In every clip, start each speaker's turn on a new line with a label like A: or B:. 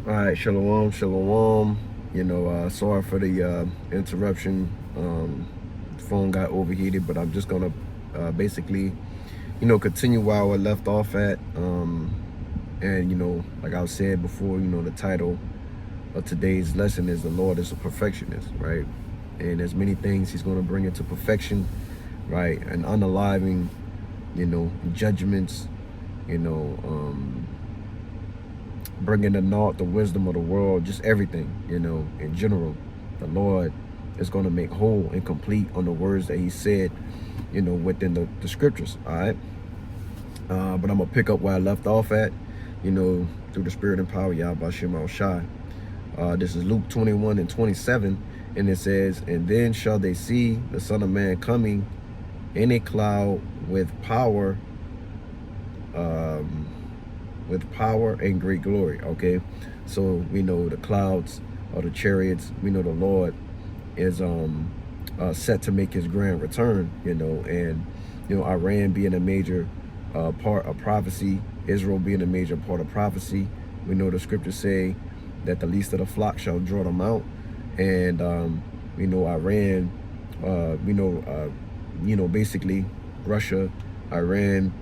A: All right, shalom, shalom. Sorry for the interruption. Phone got overheated, but I'm just gonna basically, continue where I left off at. And like I said before, the title of today's lesson is "The Lord is a Perfectionist," right? And there's many things He's gonna bring into perfection, right? And unaliving, judgments, you know. Bringing to naught the wisdom of the world, just everything, in general. The Lord is going to make whole and complete on the words that He said, within the scriptures, all right? But I'm going to pick up where I left off at, through the Spirit and power, Yahweh Shem Shai. This is Luke 21:27, and it says, "And then shall they see the Son of Man coming in a cloud with power, and great glory." Okay, so we know the clouds or the chariots. We know the Lord is set to make His grand return. And Iran being a major part of prophecy, Israel being a major part of prophecy. We know the scriptures say that the least of the flock shall draw them out, and we know Iran. Basically Russia, Iran.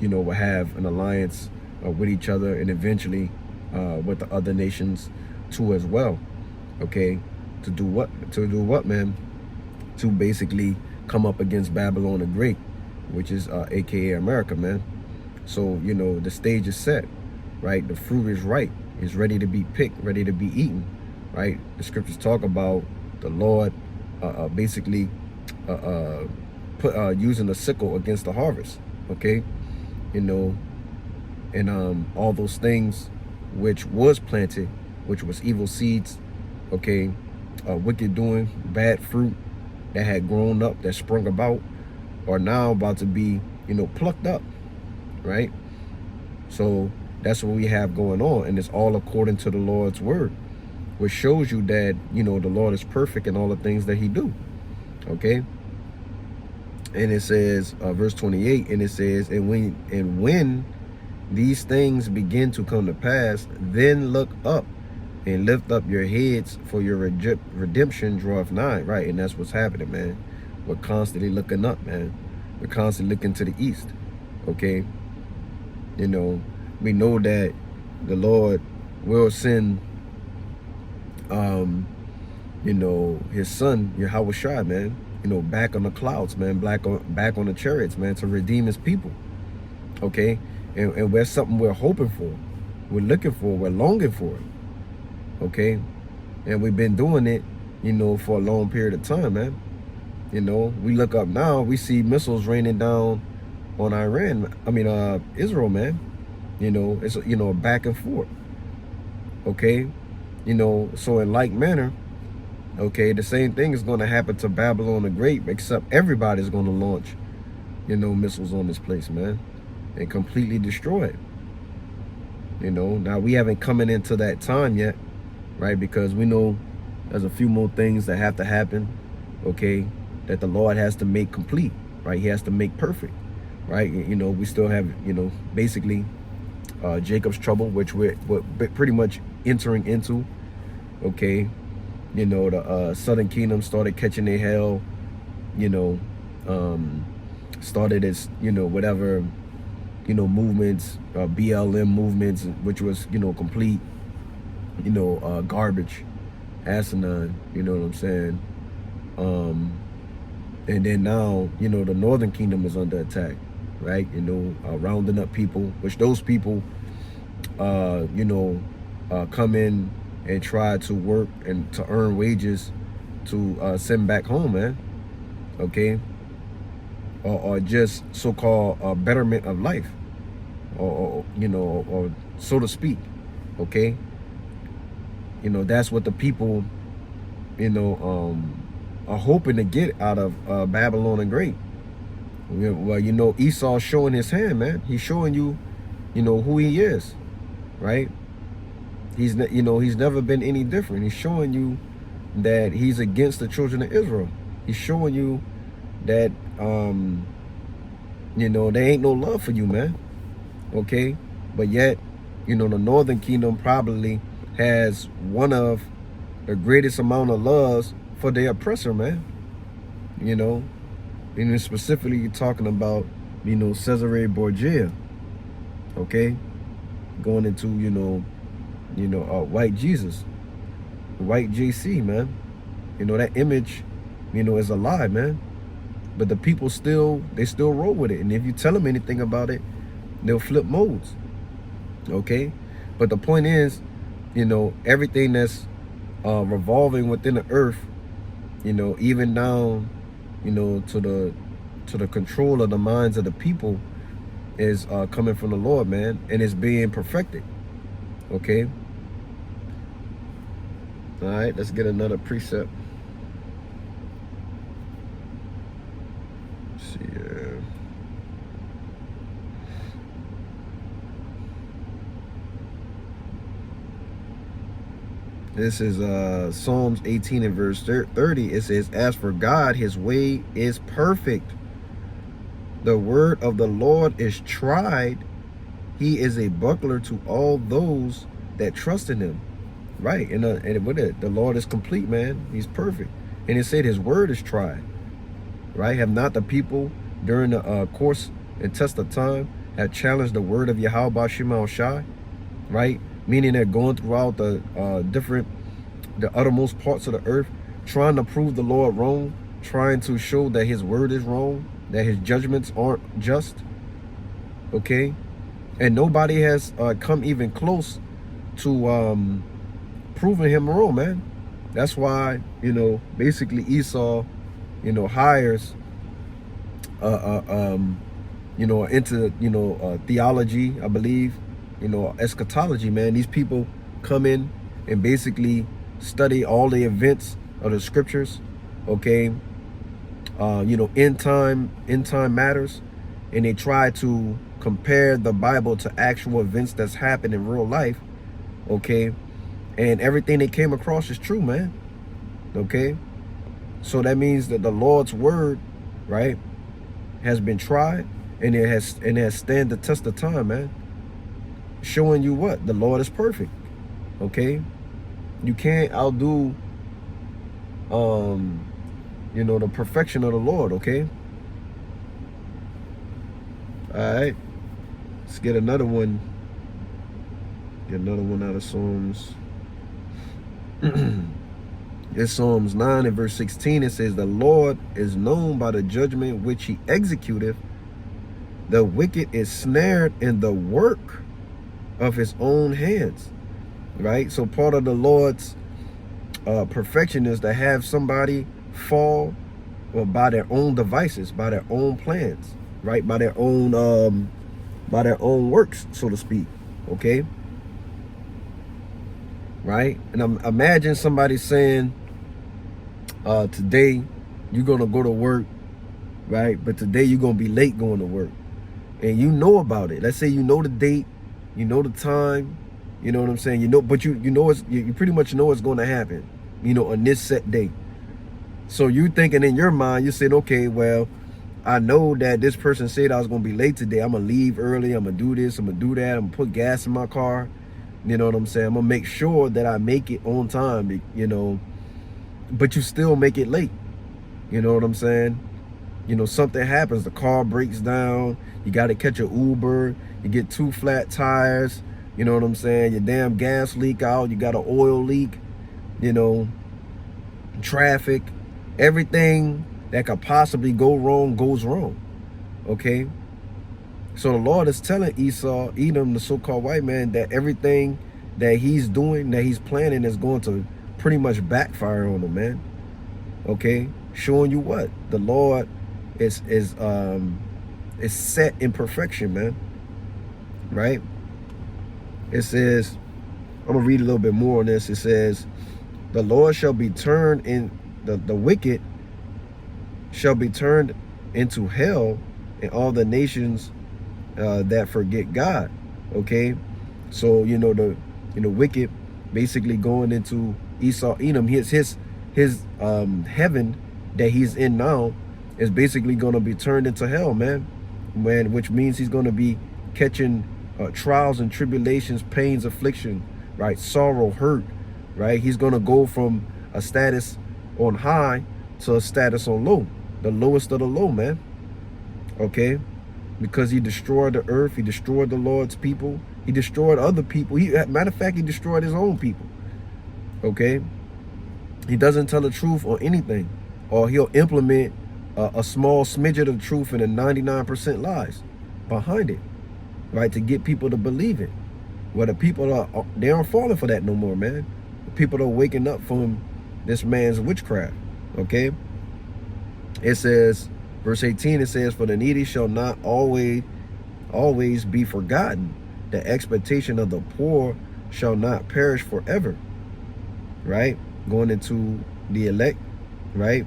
A: Will have an alliance with each other, and eventually with the other nations too as well. Okay, to do what? Man? To basically come up against Babylon the Great, which is AKA America, man. So the stage is set, right? The fruit is ripe. It's ready to be picked, ready to be eaten, right? The scriptures talk about the Lord basically using the sickle against the harvest. Okay, and all those things which was planted, which was evil seeds, okay, wicked doing, bad fruit that had grown up, that sprung about, are now about to be, plucked up, right? So that's what we have going on, and it's all according to the Lord's word, which shows you that, the Lord is perfect in all the things that He do, okay? And it says, verse 28, and it says, and when these things begin to come to pass, then look up and lift up your heads, for your redemption draweth nigh, right? And that's what's happening, man. We're constantly looking up, man. We're constantly looking to the east, okay? We know that the Lord will send, His Son, Yahweh Shai, man, back on the clouds, man, back on the chariots, man, to redeem His people, okay? And that's something we're hoping for, we're looking for, we're longing for, okay? And we've been doing it, for a long period of time, man. We look up now, we see missiles raining down on Israel, man. It's, back and forth, okay? So in like manner, okay, the same thing is going to happen to Babylon the Great, except everybody's going to launch, missiles on this place, man, and completely destroy it. Now we haven't coming into that time yet, right? Because we know there's a few more things that have to happen, okay, that the Lord has to make complete, right? He has to make perfect, right? We still have, basically Jacob's trouble, which we're pretty much entering into, okay? The Southern Kingdom started catching their hell, started as, whatever, movements, BLM movements, which was, complete, garbage, asinine, you know what I'm saying? And then now, the Northern Kingdom is under attack, right? Rounding up people, which those people, come in and try to work and to earn wages to send back home, man, okay? Or just so-called betterment of life, or so to speak, okay? That's what the people, are hoping to get out of Babylon the Great. Well, Esau's showing his hand, man. He's showing you, who he is, right? He's never been any different. He's showing you that he's against the children of Israel. He's showing you that, there ain't no love for you, man. Okay? But yet, you know, the northern kingdom probably has one of the greatest amount of loves for their oppressor, man. You know, and specifically you're talking about, you know, Cesare Borgia, okay, going into, white Jesus, white JC, man. You know, that image, you know, is a lie, man. But the people still roll with it. And if you tell them anything about it, they'll flip modes, okay? But the point is, you know, everything that's revolving within the earth, you know, even down, you know, to the control of the minds of the people is coming from the Lord, man, and it's being perfected, okay? All right, let's get another precept. Let's see here. This is Psalms 18 and verse 30. It says, as for God, his way is perfect. The word of the Lord is tried. He is a buckler to all those that trust in him. Right. And with it, the Lord is complete, man. He's perfect. And it said his word is tried. Right. Have not the people during the course and test of time have challenged the word of Yahweh Bashim Shai? Right. Meaning they're going throughout the the uttermost parts of the earth, trying to prove the Lord wrong, trying to show that his word is wrong, that his judgments aren't just, okay? And nobody has come even close to proving him wrong, man. That's why, you know, basically Esau, you know, hires, into, theology, I believe, you know, eschatology, man. These people come in and basically study all the events of the scriptures, okay? End time matters, and they try to compare the Bible to actual events that's happened in real life, okay? And everything they came across is true, man, okay? So that means that the Lord's word, right, has been tried, and it has stand the test of time, man. Showing you what? The Lord is perfect, okay? You can't outdo, the perfection of the Lord, okay? All right. Let's get another one. Get another one out of Psalms. It's Psalms 9 and verse 16. It says, the Lord is known by the judgment which he executeth. The wicked is snared in the work of his own hands. Right? So part of the Lord's perfection is to have somebody fall by their own devices, by their own plans, right? By their own works, so to speak. Okay? Right? And imagine somebody saying, today you're gonna go to work, right? But today you're gonna be late going to work. And you know about it. Let's say you know the date, you know the time, you know what I'm saying? You know, but you pretty much know it's gonna happen, you know, on this set day. So you thinking in your mind, you said, okay, well, I know that this person said I was gonna be late today. I'm gonna leave early, I'm gonna do this, I'm gonna do that, I'm gonna put gas in my car. You know what I'm saying? I'm gonna make sure that I make it on time, you know, but you still make it late. You know what I'm saying? You know, something happens, the car breaks down, you gotta catch an Uber, you get 2 flat tires, you know what I'm saying? Your damn gas leak out, you got an oil leak, you know, traffic, everything that could possibly go wrong goes wrong, okay? So the Lord is telling Esau, Edom, the so-called white man, that everything that he's doing, that he's planning is going to pretty much backfire on him, man, okay? Showing you what? The Lord is set in perfection, man, right? It says, I'm going to read a little bit more on this. It says, the Lord shall be turned in, the wicked shall be turned into hell, and all the nations that forget God. Okay, so you know the wicked basically going into Esau, Edom. His heaven that he's in now is basically going to be turned into hell, man. Which means he's going to be catching trials and tribulations, pains, affliction, right? Sorrow, hurt, right? He's going to go from a status on high to a status on low, the lowest of the low, man. Okay? Because he destroyed the earth, he destroyed the Lord's people, he destroyed other people. Matter of fact, he destroyed his own people. Okay? He doesn't tell the truth on anything, or he'll implement a small smidget of truth and a 99% lies behind it, right? To get people to believe it. Well, the people they aren't falling for that no more, man. The people are waking up from this man's witchcraft. Okay? It says, verse 18, it says, for the needy shall not always be forgotten. The expectation of the poor shall not perish forever. Right? Going into the elect, right?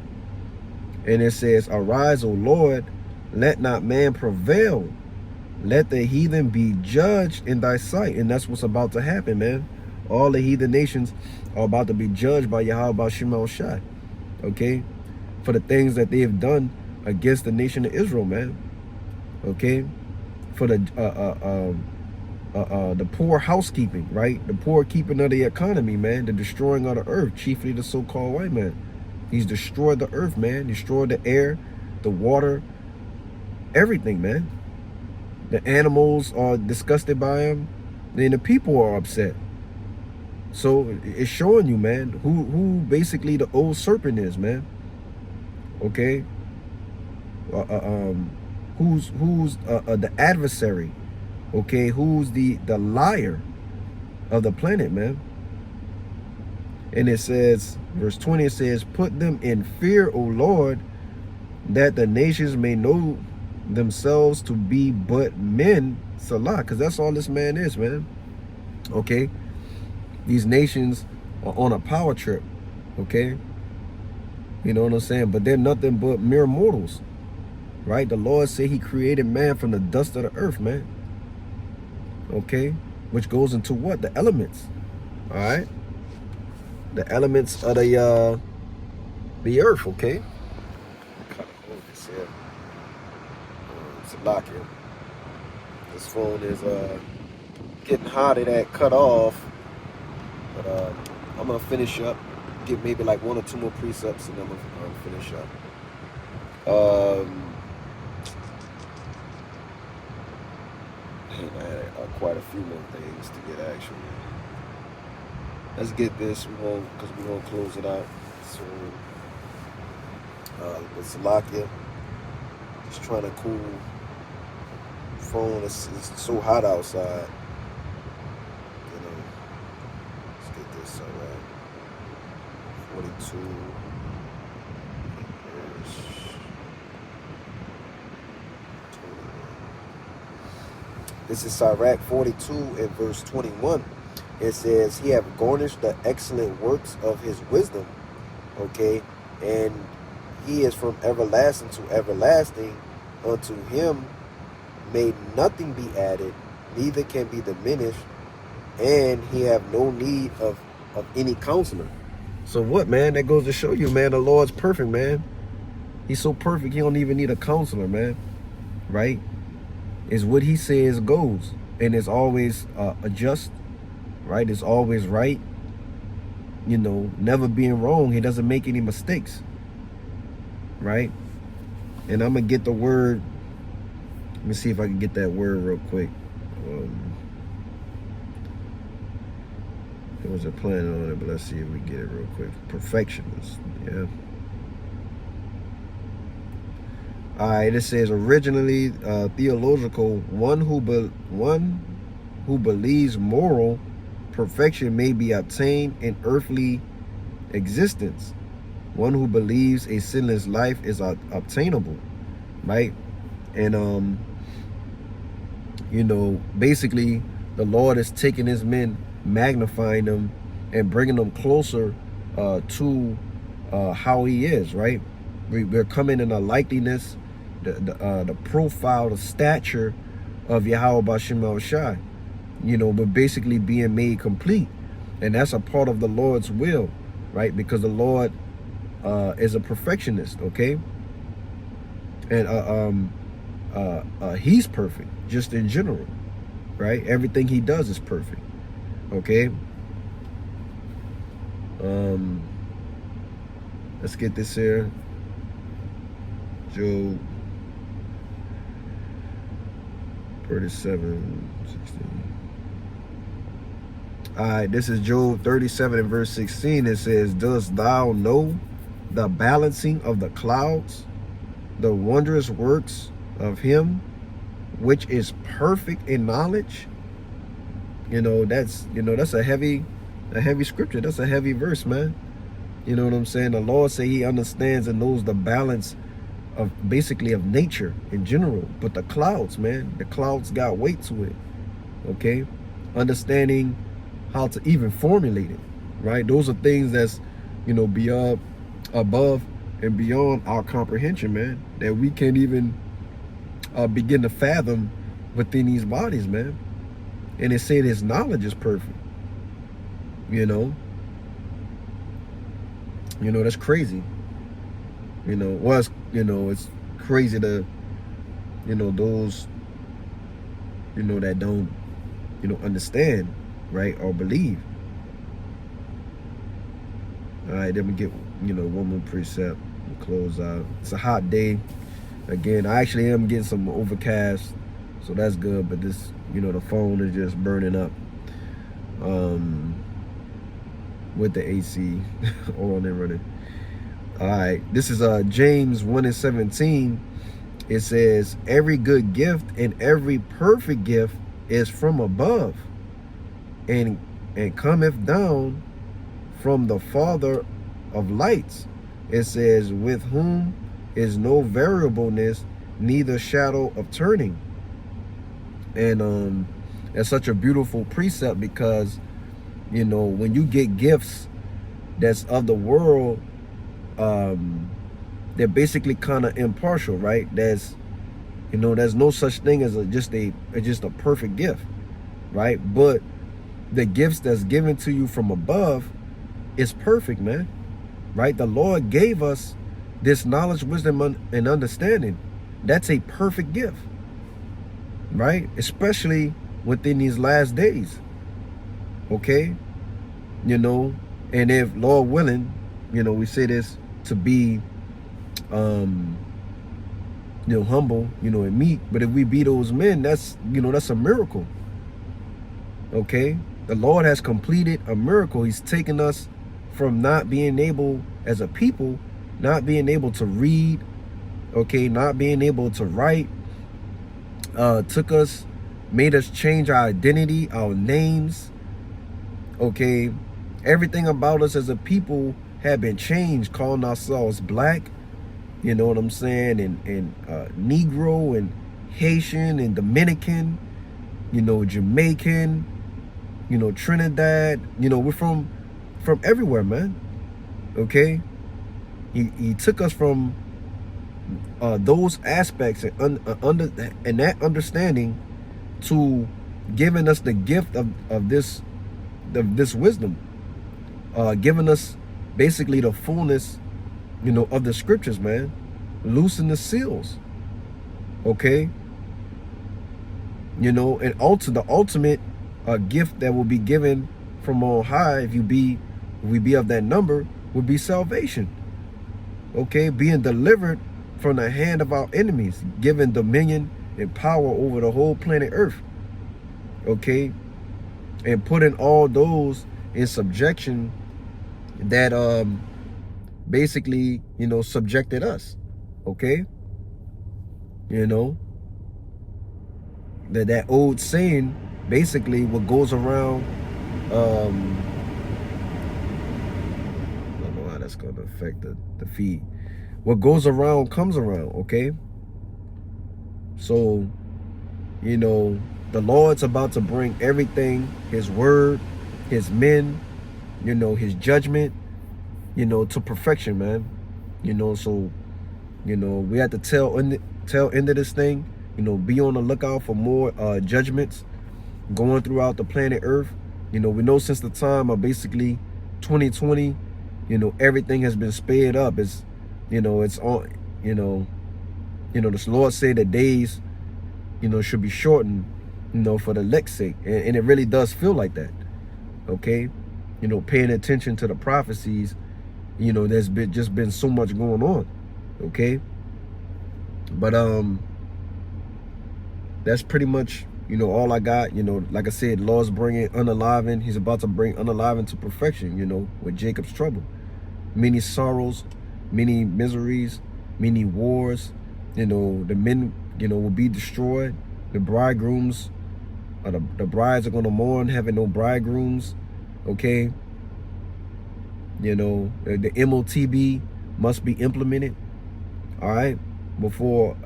A: And it says, arise, O Lord, let not man prevail. Let the heathen be judged in thy sight. And that's what's about to happen, man. All the heathen nations are about to be judged by Yahweh Shema Shai. Okay? For the things that they have done against the nation of Israel, man. Okay? For the poor housekeeping, right? The poor keeping of the economy, man. The destroying of the earth, chiefly the so-called white man. He's destroyed the earth, man. Destroyed the air, the water, everything, man. The animals are disgusted by him. Then the people are upset. So it's showing you, man, who basically the old serpent is, man. Okay? Who's the adversary? Okay, who's the liar of the planet, man? And it says, verse 20, it says, put them in fear, O Lord, that the nations may know themselves to be but men, Salah, because that's all this man is, man. Okay? These nations are on a power trip, okay? You know what I'm saying? But they're nothing but mere mortals, right? The Lord said he created man from the dust of the earth, man. Okay? Which goes into what? The elements, all right? The elements of the earth, okay? Kind of hold this here. It's a lock here. This phone is getting hot. It had cut off. But I'm gonna finish up. Get maybe like 1 or 2 more precepts, and then I'm gonna finish up. I had quite a few more things to get actually. Let's get this because we're gonna close it out. So the Salakia, just trying to cool phone. It's so hot outside. You know, let's get this all right. 42. This is Sirach 42 and verse 21. It says, he have garnished the excellent works of his wisdom. Okay. And he is from everlasting to everlasting. Unto him may nothing be added, neither can be diminished. And he have no need of any counselor. So what, man? That goes to show you, man, the Lord's perfect, man. He's so perfect, he don't even need a counselor, man. Right? It's what he says goes. And it's always just, right? It's always right. You know, never being wrong. He doesn't make any mistakes. Right? And I'm going to get the word. Let me see if I can get that word real quick. There was a plan on it, but let's see if we get it real quick. Perfectionist, yeah. All right, it says originally theological, one who believes moral perfection may be obtained in earthly existence. One who believes a sinless life is obtainable, right? And you know, basically the Lord is taking his men, magnifying them and bringing them closer to how he is, right? We're coming in a likeness, the profile, the stature of Yahweh B'Shem Shai, you know, but basically being made complete. And that's a part of the Lord's will, right? Because the Lord is a perfectionist, okay? And he's perfect, just in general, right? Everything he does is perfect, okay? Let's get this here. Job 37:16. All right, this is Job 37 and verse 16. It says, dost thou know the balancing of the clouds, the wondrous works of him which is perfect in knowledge? That's a heavy scripture. That's a heavy verse, man. You know what I'm saying? The Lord say he understands and knows the balance of basically of nature in general. But the clouds, man, the clouds got weight to it. Okay? Understanding how to even formulate it, right? Those are things that's, beyond, above and beyond our comprehension, man, that we can't even begin to fathom within these bodies, man. And it said his knowledge is perfect. That's crazy. It's crazy to, those, that don't, understand, right, or believe. All right, then we get, one more precept and close out. It's a hot day. Again, I actually am getting some overcast, so that's good, but this, the phone is just burning up with the AC on and running. All right, this is James 1 and 17. It says, every good gift and every perfect gift is from above, and cometh down from the Father of lights. It says, with whom is no variableness, neither shadow of turning. And it's such a beautiful precept, because when you get gifts that's of the world, they're basically kind of impartial, right? There's no such thing as just a perfect gift, right? But the gifts that's given to you from above is perfect, man, right? The Lord gave us this knowledge, wisdom, and understanding. That's a perfect gift, right? Especially within these last days, okay? And if, Lord willing, we say this to be humble, and meek, but if we be those men, that's a miracle. Okay, the Lord has completed a miracle. He's taken us from not being able, as a people, not being able to read, okay, not being able to write, took us, made us change our identity, our names, okay? Everything about us as a people had been changed, calling ourselves black, you know what I'm saying, and Negro, and Haitian, and Dominican, Jamaican, Trinidad, we're from everywhere, man, okay? He took us from those aspects and that understanding to giving us the gift of this wisdom, giving us basically the fullness, of the scriptures, man. Loosen the seals, okay? And the ultimate gift that will be given from on high, if we be of that number, would be salvation, okay? Being delivered from the hand of our enemies, given dominion and power over the whole planet Earth, okay? And putting all those in subjection that basically subjected us, okay? That old saying, basically, what goes around, I don't know how that's going to affect the feed. What goes around comes around, okay? So, the Lord's about to bring everything, his word, his men, his judgment, to perfection, man. So, we have to tell into this thing, be on the lookout for more judgments going throughout the planet Earth. We know since the time of basically 2020, everything has been sped up. It's, it's on, the Lord said that days, should be shortened, for the elect's sake. And it really does feel like that, okay? Paying attention to the prophecies, there's just been so much going on, okay? But that's pretty much, all I got. Like I said, Lord's bringing unaliving. He's about to bring unaliving to perfection, with Jacob's trouble. Many sorrows, many miseries, many wars. The men, will be destroyed. The bridegrooms, the brides are going to mourn, having no bridegrooms, okay? The MOTB must be implemented, all right, before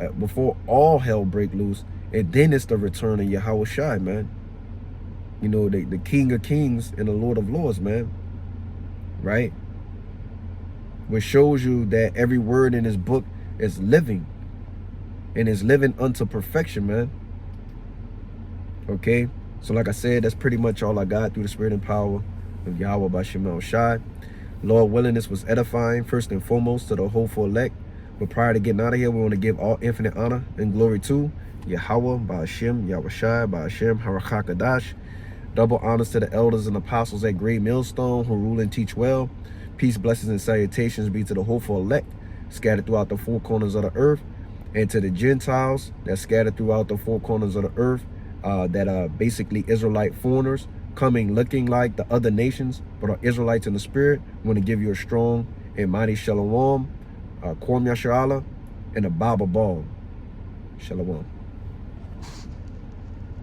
A: all hell break loose. And then it's the return of Yahweh Shai, man. The King of Kings and the Lord of Lords, man, right? Which shows you that every word in this book is living, and is living unto perfection, man. Okay, so like I said, that's pretty much all I got through the spirit and power of Yahweh by Shemel Shai. Lord willing, this was edifying, first and foremost, to the hopeful elect. But prior to getting out of here, we want to give all infinite honor and glory to Yahweh by Hashem, Yahweh Shai by Hashem, Harakakadash. Double honors to the elders and apostles at Great Millstone who rule and teach well. Peace, blessings, and salutations be to the hopeful elect scattered throughout the four corners of the earth, and to the Gentiles that scattered throughout the four corners of the earth, that are basically Israelite foreigners coming looking like the other nations, but are Israelites in the spirit. I want to give you a strong and mighty shalom, Kwam Yasharala, and a Baba Ball. Shalom.